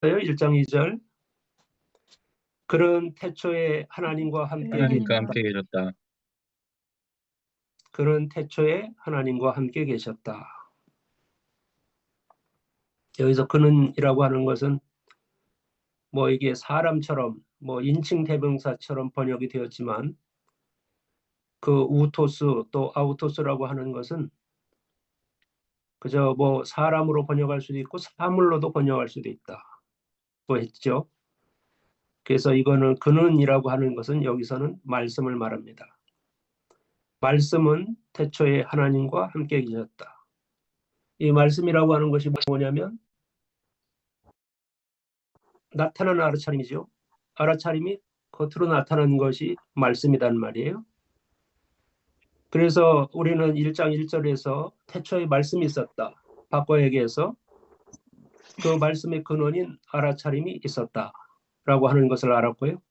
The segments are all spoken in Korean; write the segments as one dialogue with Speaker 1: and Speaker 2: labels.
Speaker 1: 1장 2절. 그는 태초에 하나님과 함께
Speaker 2: 하나님과
Speaker 1: 계셨다.
Speaker 2: 함께 계셨다.
Speaker 1: 그는 태초에 하나님과 함께 계셨다. 여기서 그는이라고 하는 것은 뭐 이게 사람처럼 뭐 인칭 대명사처럼 번역이 되었지만 그 우토스 또 아우토스라고 하는 것은 그저 뭐 사람으로 번역할 수도 있고 사물로도 번역할 수도 있다고 했죠. 그래서 이거는 그는이라고 하는 것은 여기서는 말씀을 말합니다. 말씀은 태초에 하나님과 함께 계셨다. 이 말씀이라고 하는 것이 뭐냐면 나타나는 알아차림이죠. 알아차림이 겉으로 나타나는 것이 말씀이란 말이에요. 그래서 우리는 1장 1절에서 태초에 말씀이 있었다. 바꿔 얘기해서 그 말씀의 근원인 알아차림이 있었다라고 하는 것을 알았고요.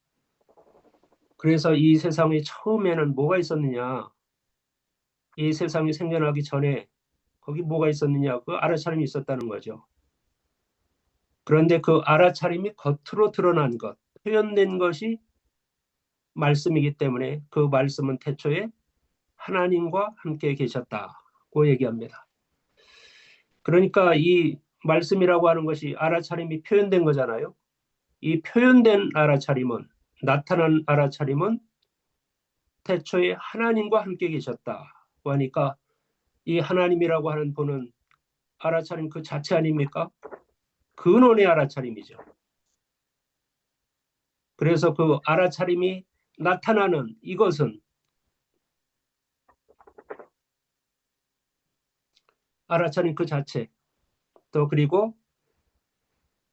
Speaker 1: 그래서 이 세상에 처음에는 뭐가 있었느냐. 이 세상이 생겨나기 전에 거기 뭐가 있었느냐. 그 알아차림이 있었다는 거죠. 그런데 그 알아차림이 겉으로 드러난 것, 표현된 것이 말씀이기 때문에 그 말씀은 태초에 하나님과 함께 계셨다고 얘기합니다. 그러니까 이 말씀이라고 하는 것이 알아차림이 표현된 거잖아요. 이 표현된 알아차림은, 나타난 알아차림은 태초에 하나님과 함께 계셨다고 하니까 이 하나님이라고 하는 분은 알아차림 그 자체 아닙니까? 근원의 알아차림이죠. 그래서 그 알아차림이 나타나는 이것은 알아차림 그 자체, 또 그리고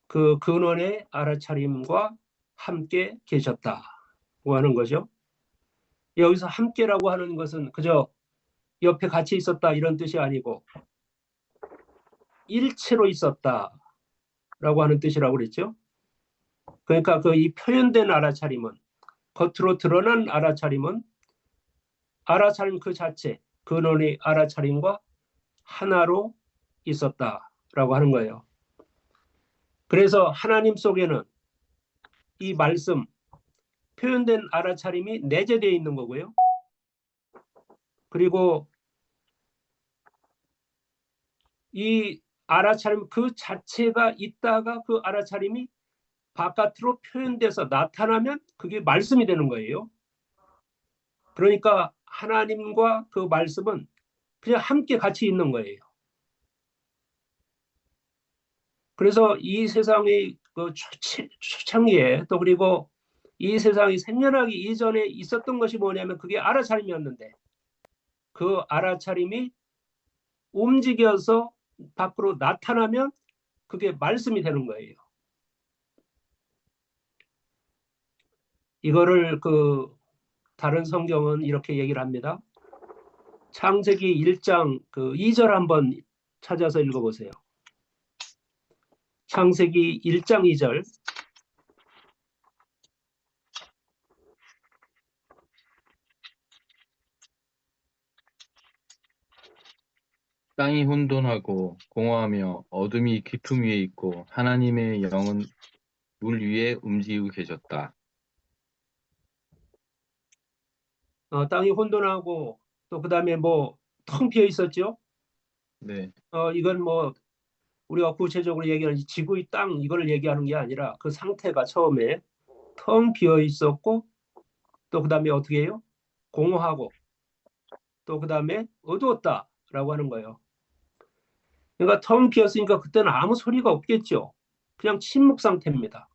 Speaker 1: 그 근원의 알아차림과 함께 계셨다고 하는 거죠. 여기서 함께라고 하는 것은 그저 옆에 같이 있었다 이런 뜻이 아니고 일체로 있었다라고 하는 뜻이라고 그랬죠. 그러니까 그 이 표현된 알아차림은, 겉으로 드러난 알아차림은 알아차림 그 자체, 근원의 알아차림과 하나로 있었다라고 하는 거예요. 그래서 하나님 속에는 이 말씀, 표현된 알아차림이 내재되어 있는 거고요. 그리고 이 알아차림 그 자체가 있다가 그 알아차림이 바깥으로 표현돼서 나타나면 그게 말씀이 되는 거예요. 그러니까 하나님과 그 말씀은 그냥 함께 같이 있는 거예요. 그래서 이 세상의 그 초창기에 또 그리고 이 세상이 생겨나기 이전에 있었던 것이 뭐냐면 그게 알아차림이었는데 그 알아차림이 움직여서 밖으로 나타나면 그게 말씀이 되는 거예요. 이거를 그 다른 성경은 이렇게 얘기를 합니다. 창세기 1장 그 2절 한번 찾아서 읽어보세요. 창세기 1장 2절.
Speaker 2: 땅이 혼돈하고 공허하며 어둠이 깊음 위에 있고 하나님의 영은 물 위에 움직이고 계셨다.
Speaker 1: 땅이 혼돈하고 또 그다음에 뭐 텅 비어 있었죠.
Speaker 2: 네,
Speaker 1: 이건 뭐 우리가 구체적으로 얘기하는 지구의 땅 이걸 얘기하는 게 아니라 그 상태가 처음에 텅 비어 있었고 또 그다음에 어떻게 해요? 공허하고 또 그다음에 어두웠다라고 하는 거예요. 그러니까 텅 비었으니까 그때는 아무 소리가 없겠죠. 그냥 침묵 상태입니다.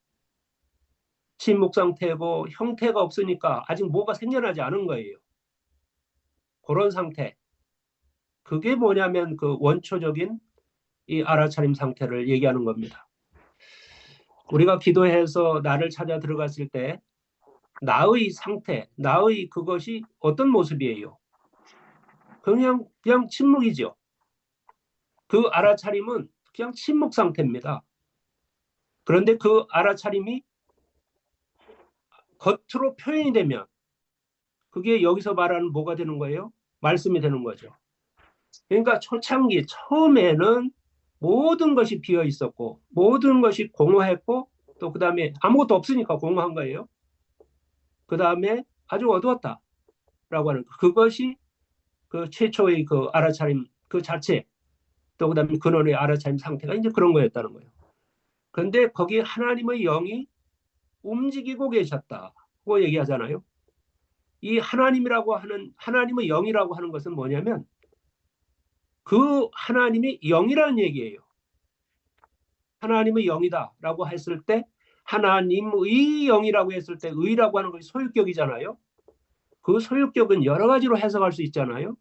Speaker 1: 침묵 상태고 형태가 없으니까 아직 뭐가 생겨나지 않은 거예요. 그런 상태. 그게 뭐냐면 그 원초적인 이 알아차림 상태를 얘기하는 겁니다. 우리가 기도해서 나를 찾아 들어갔을 때 나의 상태, 나의 그것이 어떤 모습이에요? 그냥 침묵이죠. 그 알아차림은 그냥 침묵 상태입니다. 그런데 그 알아차림이 겉으로 표현이 되면 그게 여기서 말하는 뭐가 되는 거예요? 말씀이 되는 거죠. 그러니까 초창기 처음에는 모든 것이 비어 있었고 모든 것이 공허했고 또 그 다음에 아무것도 없으니까 공허한 거예요. 그 다음에 아주 어두웠다라고 하는 그것이 그 최초의 그 알아차림 그 자체 또 그 다음에 근원의 알아차림 상태가 이제 그런 거였다는 거예요. 그런데 거기 하나님의 영이 움직이고 계셨다고 얘기하잖아요. 이 하나님이라고 하는 하나님의 영이라고 하는 것은 뭐냐면 그 하나님이 영이라는 얘기예요. 하나님의 영이다라고 했을 때 하나님의 영이라고 했을 때 의라고 하는 것이 소유격이잖아요. 그 소유격은 여러 가지로 해석할 수 있잖아요.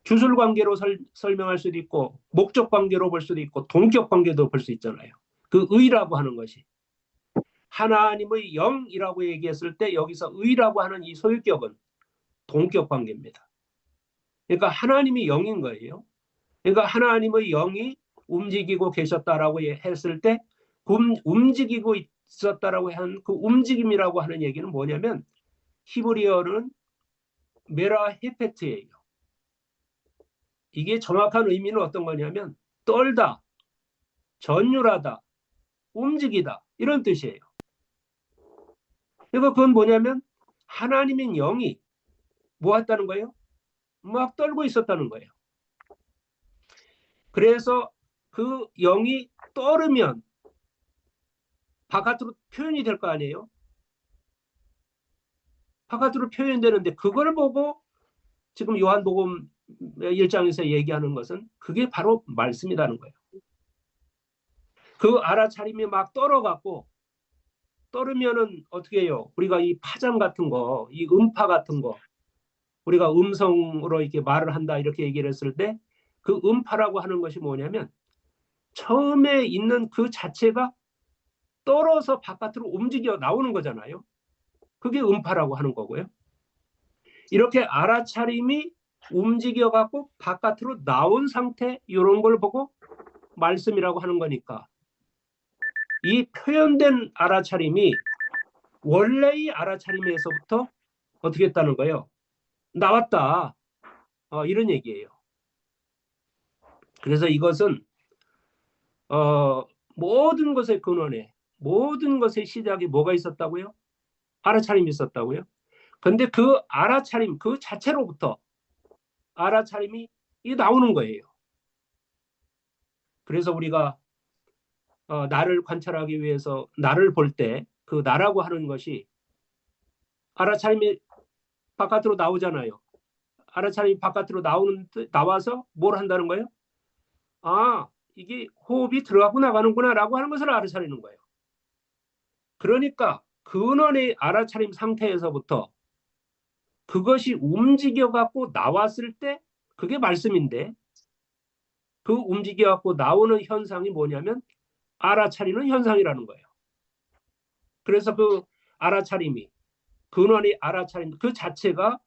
Speaker 1: 주술 관계로 설명할 수도 있고 목적 관계로 볼 수도 있고 동격 관계도 볼 수 있잖아요. 그 의라고 하는 것이 하나님의 영이라고 얘기했을 때 여기서 의라고 하는 이 소유격은 동격 관계입니다. 그러니까 하나님이 영인 거예요. 그러니까 하나님의 영이 움직이고 계셨다라고 했을 때 움직이고 있었다라고 한 그 움직임이라고 하는 얘기는 뭐냐면 히브리어는 메라 헤페트예요. 이게 정확한 의미는 어떤 거냐면 떨다, 전율하다, 움직이다 이런 뜻이에요. 그러니까 그건 뭐냐면 하나님인 영이 뭐 했다는 거예요? 막 떨고 있었다는 거예요. 그래서 그 영이 떨으면 바깥으로 표현이 될 거 아니에요? 바깥으로 표현되는데 그걸 보고 지금 요한복음 1장에서 얘기하는 것은 그게 바로 말씀이라는 거예요. 그 알아차림이 막 떨어갖고 떨으면은 어떻게 해요? 우리가 이 파장 같은 거, 이 음파 같은 거, 우리가 음성으로 이렇게 말을 한다 이렇게 얘기를 했을 때 그 음파라고 하는 것이 뭐냐면 처음에 있는 그 자체가 떨어서 바깥으로 움직여 나오는 거잖아요. 그게 음파라고 하는 거고요. 이렇게 알아차림이 움직여갖고 바깥으로 나온 상태 이런 걸 보고 말씀이라고 하는 거니까 이 표현된 알아차림이 원래의 알아차림에서부터 어떻게 했다는 거예요? 나왔다. 이런 얘기예요. 그래서 이것은 모든 것의 근원에 모든 것의 시작에 뭐가 있었다고요? 알아차림이 있었다고요? 근데 그 알아차림 그 자체로부터 알아차림이 나오는 거예요. 그래서 우리가 나를 관찰하기 위해서 나를 볼 때 그 나라고 하는 것이 알아차림이 바깥으로 나오잖아요. 알아차림이 바깥으로 나와서 뭘 한다는 거예요? 아, 이게 호흡이 들어가고 나가는구나 라고 하는 것을 알아차리는 거예요. 그러니까 근원의 알아차림 상태에서부터 그것이 움직여갖고 나왔을 때 그게 말씀인데 그 움직여갖고 나오는 현상이 뭐냐면 알아차리는 현상이라는 거예요. 그래서 그 알아차림이 근원의 알아차림 그 자체가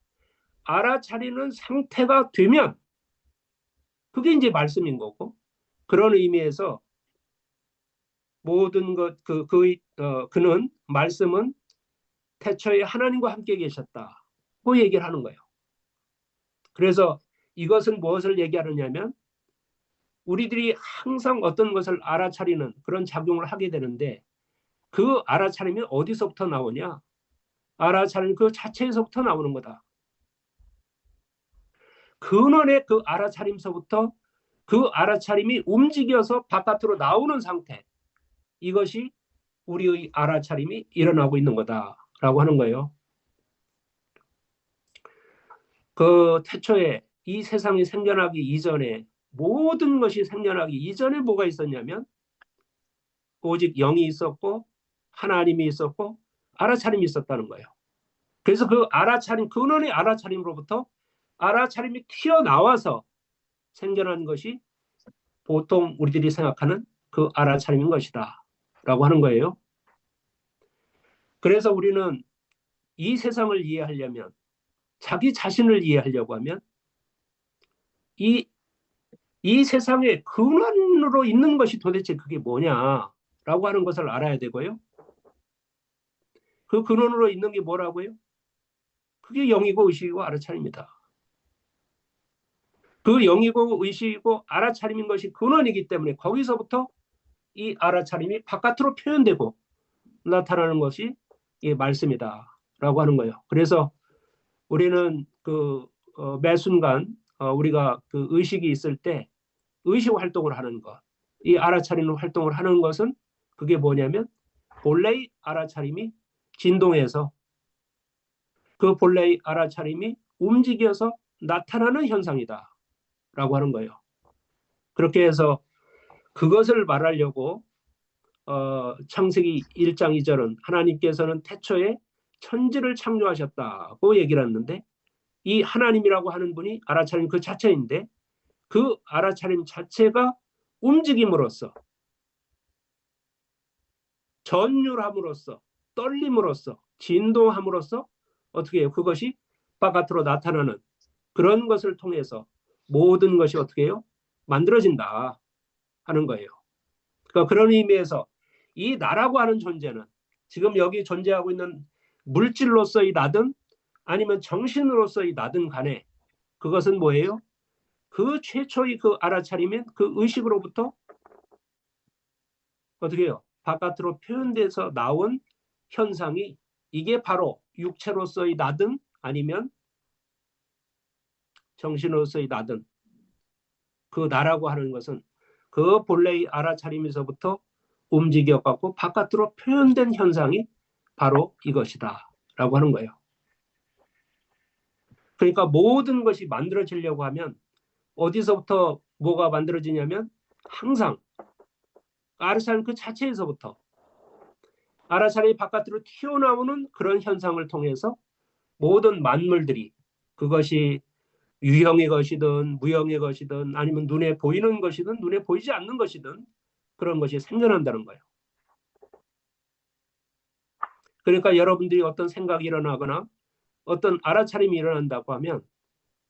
Speaker 1: 알아차리는 상태가 되면 그게 이제 말씀인 거고 그런 의미에서 모든 그는 말씀은 태초에 하나님과 함께 계셨다고 얘기를 하는 거예요. 그래서 이것은 무엇을 얘기하느냐면 우리들이 항상 어떤 것을 알아차리는 그런 작용을 하게 되는데 그 알아차림이 어디서부터 나오냐? 알아차림 그 자체에서부터 나오는 거다. 근원의 그 알아차림서부터 그 알아차림이 움직여서 바깥으로 나오는 상태 이것이 우리의 알아차림이 일어나고 있는 거다라고 하는 거예요. 그 태초에 이 세상이 생겨나기 이전에 모든 것이 생겨나기 이전에 뭐가 있었냐면 오직 영이 있었고 하나님이 있었고 알아차림이 있었다는 거예요. 그래서 그 알아차림 근원의 알아차림으로부터 알아차림이 튀어나와서 생겨난 것이 보통 우리들이 생각하는 그 알아차림인 것이다 라고 하는 거예요. 그래서 우리는 이 세상을 이해하려면 자기 자신을 이해하려고 하면 이 세상의 근원으로 있는 것이 도대체 그게 뭐냐라고 하는 것을 알아야 되고요. 그 근원으로 있는 게 뭐라고요? 그게 영이고 의식이고 알아차림이다. 그 영이고 의식이고 알아차림인 것이 근원이기 때문에 거기서부터 이 알아차림이 바깥으로 표현되고 나타나는 것이 이 말씀이다라고 하는 거예요. 그래서 우리는 매 순간 우리가 그 의식이 있을 때 의식 활동을 하는 것, 이 알아차리는 활동을 하는 것은 그게 뭐냐면 본래의 알아차림이 진동해서 그 본래의 알아차림이 움직여서 나타나는 현상이다라고 하는 거예요. 그렇게 해서 그것을 말하려고 창세기 1장 2절은 하나님께서는 태초에 천지를 창조하셨다고 얘기를 했는데 이 하나님이라고 하는 분이 알아차림 그 자체인데 그 알아차림 자체가 움직임으로써 전율함으로써 떨림으로써 진동함으로써 어떻게 해요? 그것이 바깥으로 나타나는 그런 것을 통해서 모든 것이 어떻게 해요? 만들어진다 하는 거예요. 그러니까 그런 의미에서 이 나라고 하는 존재는 지금 여기 존재하고 있는 물질로서의 나든 아니면 정신으로서의 나든 간에 그것은 뭐예요? 그 최초의 그 알아차림인 그 의식으로부터 어떻게 해요? 바깥으로 표현돼서 나온 현상이 이게 바로 육체로서의 나든 아니면 정신으로서의 나든 그 나라고 하는 것은 그 본래의 알아차림에서부터 움직여갖고 바깥으로 표현된 현상이 바로 이것이다 라고 하는 거예요. 그러니까 모든 것이 만들어지려고 하면 어디서부터 뭐가 만들어지냐면 항상 알아차림 그 자체에서부터 알아차림이 바깥으로 튀어나오는 그런 현상을 통해서 모든 만물들이 그것이 유형의 것이든 무형의 것이든 아니면 눈에 보이는 것이든 눈에 보이지 않는 것이든 그런 것이 생겨난다는 거예요. 그러니까 여러분들이 어떤 생각이 일어나거나 어떤 알아차림이 일어난다고 하면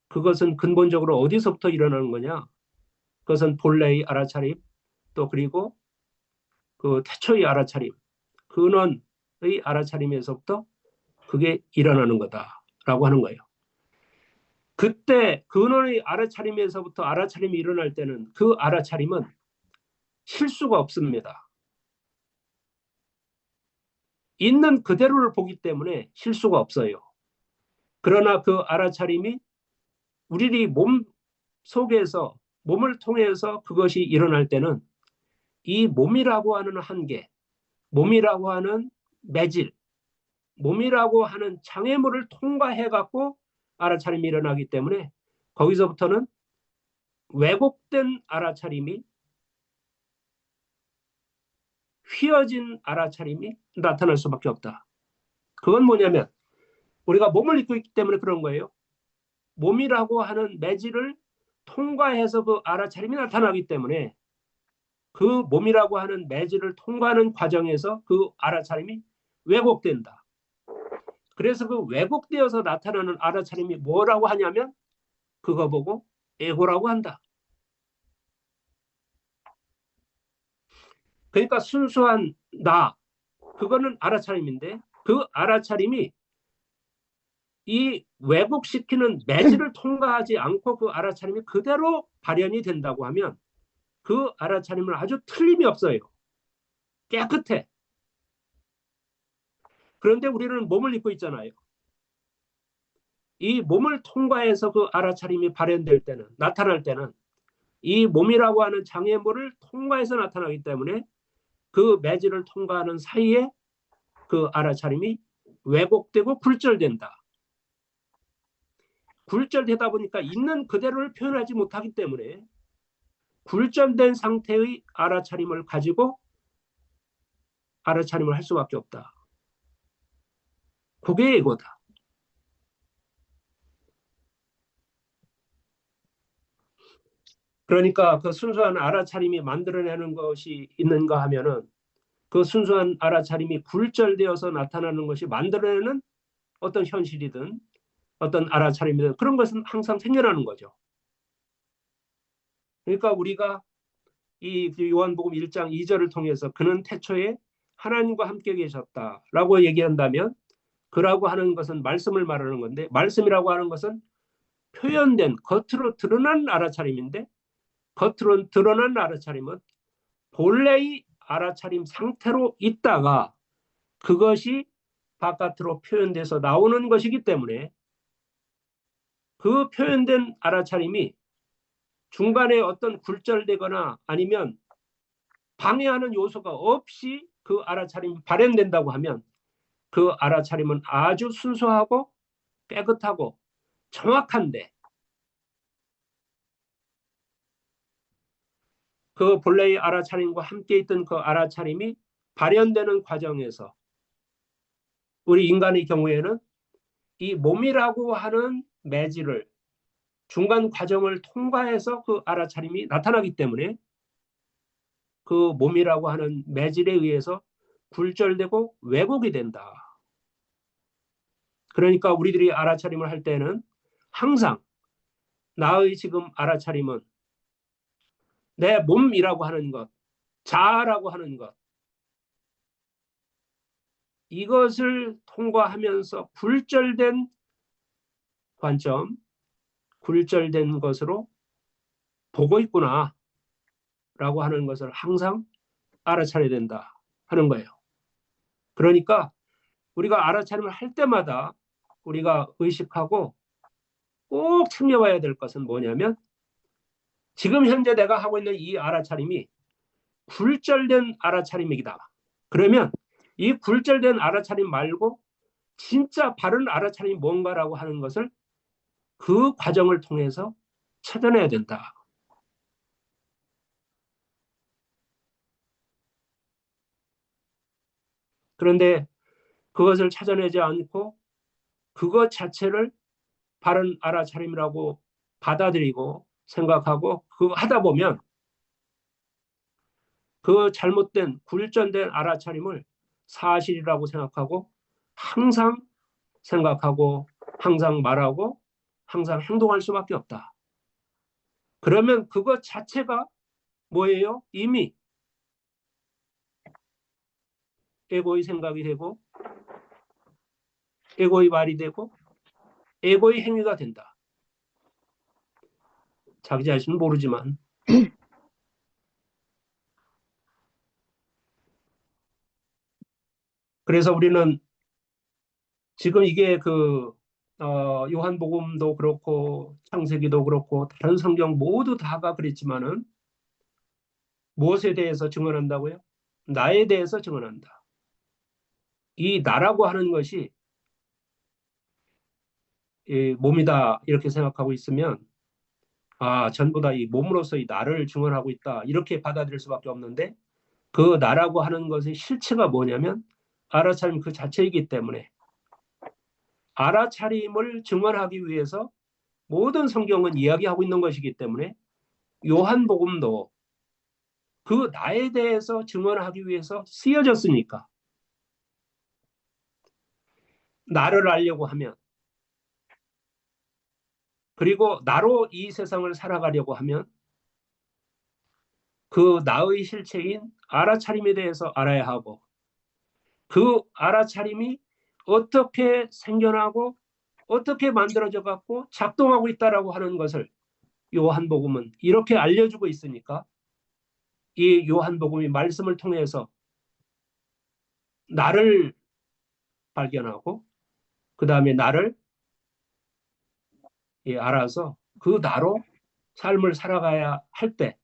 Speaker 1: 그것은 근본적으로 어디서부터 일어나는 거냐? 그것은 본래의 알아차림 또 그리고 그 태초의 알아차림 근원의 알아차림에서부터 그게 일어나는 거다라고 하는 거예요. 그때 근원의 알아차림에서부터 알아차림이 일어날 때는 그 알아차림은 실수가 없습니다. 있는 그대로를 보기 때문에 실수가 없어요. 그러나 그 알아차림이 우리 몸 속에서 몸을 통해서 그것이 일어날 때는 이 몸이라고 하는 한계, 몸이라고 하는 매질, 몸이라고 하는 장애물을 통과해 갖고 알아차림이 일어나기 때문에 거기서부터는 왜곡된 알아차림이 휘어진 알아차림이 나타날 수밖에 없다. 그건 뭐냐면 우리가 몸을 입고 있기 때문에 그런 거예요. 몸이라고 하는 매질을 통과해서 그 알아차림이 나타나기 때문에 그 몸이라고 하는 매질을 통과하는 과정에서 그 알아차림이 왜곡된다. 그래서 그 왜곡되어서 나타나는 알아차림이 뭐라고 하냐면 그거 보고 에고라고 한다. 그러니까 순수한 나, 그거는 알아차림인데 그 알아차림이 이 왜곡시키는 매질을 통과하지 않고 그 알아차림이 그대로 발현이 된다고 하면 그 알아차림은 아주 틀림이 없어요. 깨끗해. 그런데 우리는 몸을 입고 있잖아요. 이 몸을 통과해서 그 알아차림이 발현될 때는 나타날 때는 이 몸이라고 하는 장애물을 통과해서 나타나기 때문에 그 매질을 통과하는 사이에 그 알아차림이 왜곡되고 굴절된다. 굴절되다 보니까 있는 그대로를 표현하지 못하기 때문에 굴절된 상태의 알아차림을 가지고 알아차림을 할 수밖에 없다. 그게 에고다. 그러니까 그 순수한 알아차림이 만들어내는 것이 있는가 하면은 그 순수한 알아차림이 굴절되어서 나타나는 것이 만들어내는 어떤 현실이든 어떤 알아차림이든 그런 것은 항상 생겨나는 거죠. 그러니까 우리가 이 요한복음 1장 2절을 통해서 그는 태초에 하나님과 함께 계셨다라고 얘기한다면 그라고 하는 것은 말씀을 말하는 건데 말씀이라고 하는 것은 표현된 겉으로 드러난 알아차림인데, 겉으로 드러난 알아차림은 본래의 알아차림 상태로 있다가 그것이 바깥으로 표현돼서 나오는 것이기 때문에, 그 표현된 알아차림이 중간에 어떤 굴절되거나 아니면 방해하는 요소가 없이 그 알아차림이 발현된다고 하면, 그 알아차림은 아주 순수하고 깨끗하고 정확한데, 그 본래의 알아차림과 함께 있던 그 알아차림이 발현되는 과정에서 우리 인간의 경우에는 이 몸이라고 하는 매질을, 중간 과정을 통과해서 그 알아차림이 나타나기 때문에, 그 몸이라고 하는 매질에 의해서 굴절되고 왜곡이 된다. 그러니까 우리들이 알아차림을 할 때는 항상 나의 지금 알아차림은 내 몸이라고 하는 것, 자아라고 하는 것, 이것을 통과하면서 굴절된 관점, 굴절된 것으로 보고 있구나 라고 하는 것을 항상 알아차려야 된다 하는 거예요. 그러니까 우리가 알아차림을 할 때마다 우리가 의식하고 꼭 챙겨봐야 될 것은 뭐냐면, 지금 현재 내가 하고 있는 이 알아차림이 굴절된 알아차림이다. 그러면 이 굴절된 알아차림 말고 진짜 바른 알아차림이 뭔가라고 하는 것을 그 과정을 통해서 찾아내야 된다. 그런데 그것을 찾아내지 않고 그것 자체를 바른 알아차림이라고 받아들이고 생각하고 그거 하다 보면, 그 잘못된 굴절된 알아차림을 사실이라고 생각하고 항상 생각하고 항상 말하고 항상 행동할 수밖에 없다. 그러면 그것 자체가 뭐예요? 이미 에고의 생각이 되고 에고의 말이 되고 에고의 행위가 된다. 자기 자신은 모르지만. 그래서 우리는 지금 이게 요한복음도 그렇고 창세기도 그렇고 다른 성경 모두 다가 그랬지만은 무엇에 대해서 증언한다고요? 나에 대해서 증언한다. 이 나라고 하는 것이 이 몸이다 이렇게 생각하고 있으면, 전부 다 이 몸으로서 이 나를 증언하고 있다 이렇게 받아들일 수밖에 없는데, 그 나라고 하는 것의 실체가 뭐냐면 알아차림 그 자체이기 때문에, 알아차림을 증언하기 위해서 모든 성경은 이야기하고 있는 것이기 때문에, 요한복음도 그 나에 대해서 증언하기 위해서 쓰여졌으니까, 나를 알려고 하면, 그리고 나로 이 세상을 살아가려고 하면 그 나의 실체인 알아차림에 대해서 알아야 하고, 그 알아차림이 어떻게 생겨나고 어떻게 만들어져 갖고 작동하고 있다라고 하는 것을 요한복음은 이렇게 알려주고 있으니까, 이 요한복음이 말씀을 통해서 나를 발견하고 그 다음에 나를 알아서 그 나로 삶을 살아가야 할 때,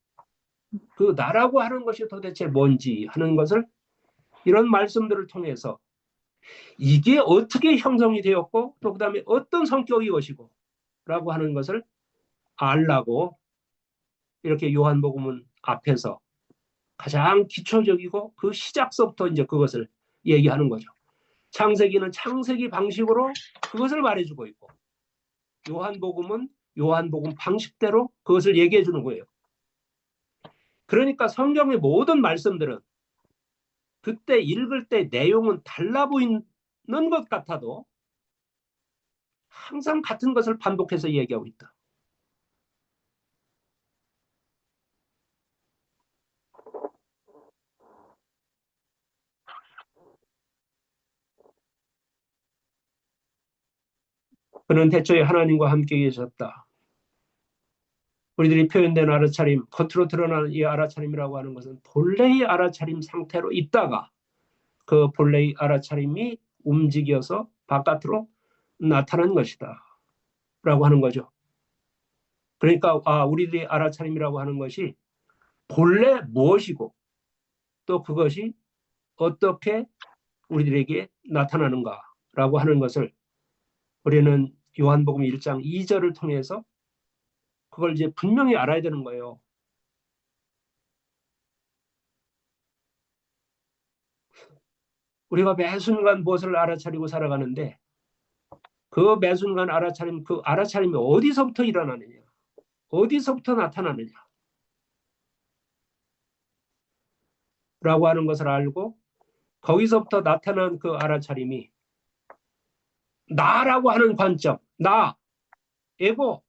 Speaker 1: 그 나라고 하는 것이 도대체 뭔지 하는 것을 이런 말씀들을 통해서 이게 어떻게 형성이 되었고 또 그다음에 어떤 성격이 것이고 라고 하는 것을 알라고, 이렇게 요한복음은 앞에서 가장 기초적이고 그 시작서부터 이제 그것을 얘기하는 거죠. 창세기는 창세기 방식으로 그것을 말해주고 있고, 요한복음은 요한복음 방식대로 그것을 얘기해 주는 거예요. 그러니까 성경의 모든 말씀들은 그때 읽을 때 내용은 달라 보이는 것 같아도 항상 같은 것을 반복해서 얘기하고 있다. 그는 태초에 하나님과 함께 계셨다. 우리들이 표현된 알아차림, 겉으로 드러나는 이 알아차림이라고 하는 것은 본래의 알아차림 상태로 있다가 그 본래의 알아차림이 움직여서 바깥으로 나타난 것이다 라고 하는 거죠. 그러니까 우리들의 알아차림이라고 하는 것이 본래 무엇이고 또 그것이 어떻게 우리들에게 나타나는가라고 하는 것을 우리는 요한복음 1장 2절을 통해서 그걸 이제 분명히 알아야 되는 거예요. 우리가 매 순간 무엇을 알아차리고 살아가는데 그 매 순간 알아차림, 그 알아차림이 어디서부터 일어나느냐, 어디서부터 나타나느냐 라고 하는 것을 알고 거기서부터 나타난 그 알아차림이 나라고 하는 관점, 나, 에고,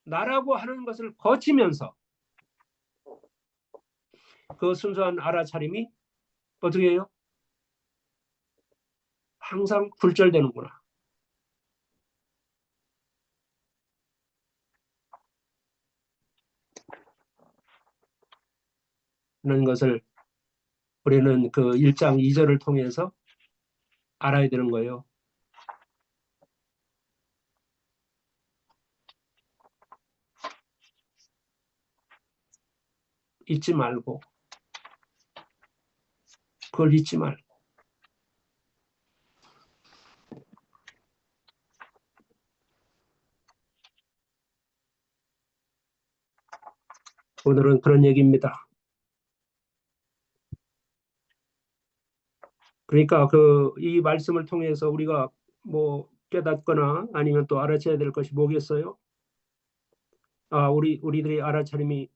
Speaker 1: 나라고 하는 것을 거치면서 그 순수한 알아차림이 어떻게 해요? 항상 굴절되는구나. 하는 것을 우리는 그 1장 2절을 통해서 알아야 되는 거예요. 잊지 말고, 그걸 잊지 말고. 오늘은 그런 얘기입니다. 그러니까 이 말씀을 통해서 우리가 뭐 깨닫거나 아니면 또 알아채야 될 것이 뭐겠어요? 우리들의 알아차림이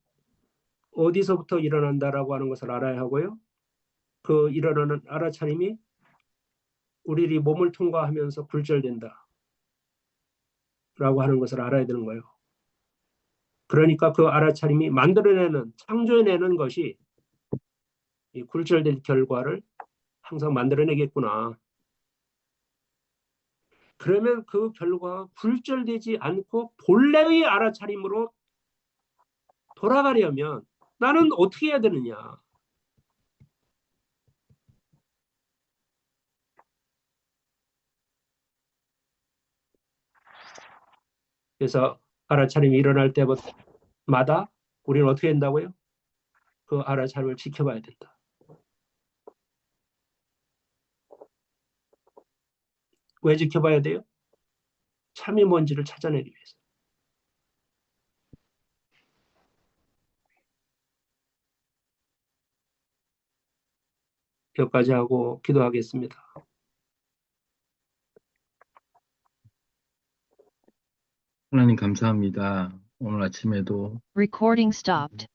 Speaker 1: 어디서부터 일어난다라고 하는 것을 알아야 하고요. 그 일어나는 알아차림이 우리들이 몸을 통과하면서 굴절된다 라고 하는 것을 알아야 되는 거예요. 그러니까 그 알아차림이 만들어내는, 창조해내는 것이 이 굴절된 결과를 항상 만들어내겠구나. 그러면 그 결과가 굴절되지 않고 본래의 알아차림으로 돌아가려면 나는 어떻게 해야 되느냐. 그래서 알아차림이 일어날 때마다 우리는 어떻게 한다고요? 그 알아차림을 지켜봐야 된다. 왜 지켜봐야 돼요? 참이 뭔지를 찾아내기 위해서. 여기까지 하고 기도하겠습니다.
Speaker 2: 하나님 감사합니다. 오늘 아침에도
Speaker 3: Recording stopped.